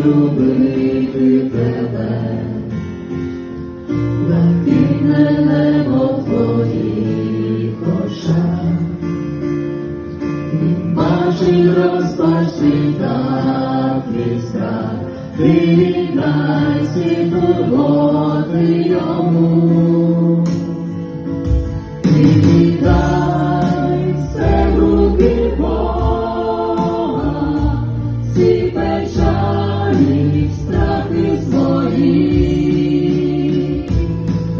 любити тебе, блакитне небо твоїх очах, він бачить розпач та твій страх, ти віддай всі турботи йому. Ти віддай все в руки Бога, всі печалі, страхи свої.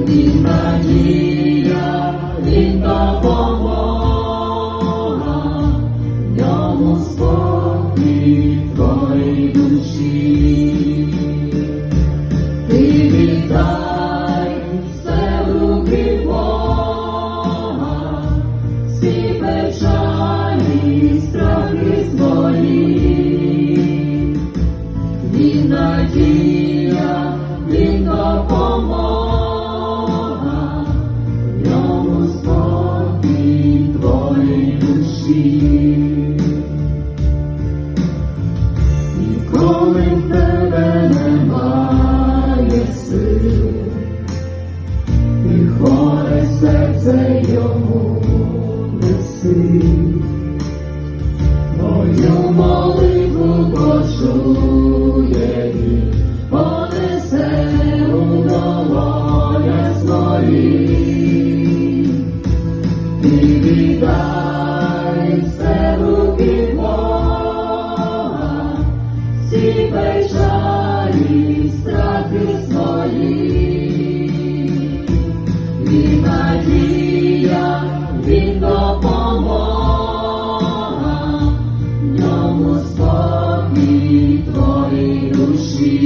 Він надія, він допомога, в ньому спокій твоїй душі. Ти віддай все в руки Бога, всі печалі, страхи свої. Він надія, він допомога, в ньому спокій твоїй душі. Ніколи в тебе немає сил, і горе серце йому неси. Мою молитву почує він, понесе у долонях своїх. Ти віддай все в руки Бога, всі печалі, страхи свої. Він надія, він допомога, в ньому спокій твоїй душі.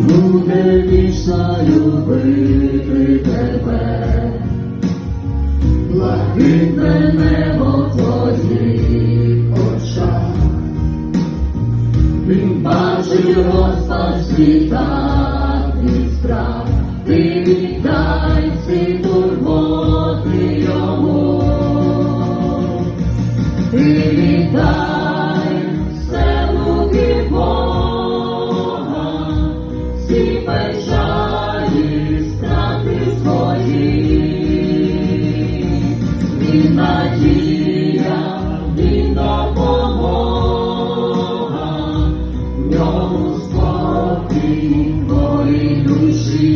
Буде вічно любити тебе, блакитне небо в твоїх очах. Він бачить розпач світа і страх, ти віддай всі турботи йому. Ти віддай все в руки Бога, всі печалі, страхи свої. Він надія, він допомога, в ньому спокій твоїй душі.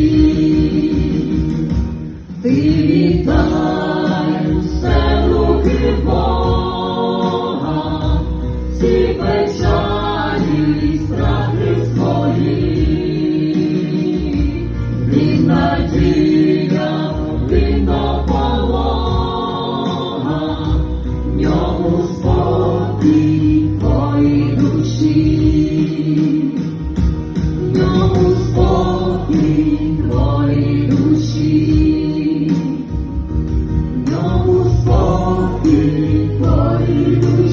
Ти віддай все в руки Бога, всі печалі, страхи свої. Він надія, він допомога, в ньому спокій твоїй душі. В ньому спокій твоїй душі. В ньому спокій твоїй душі.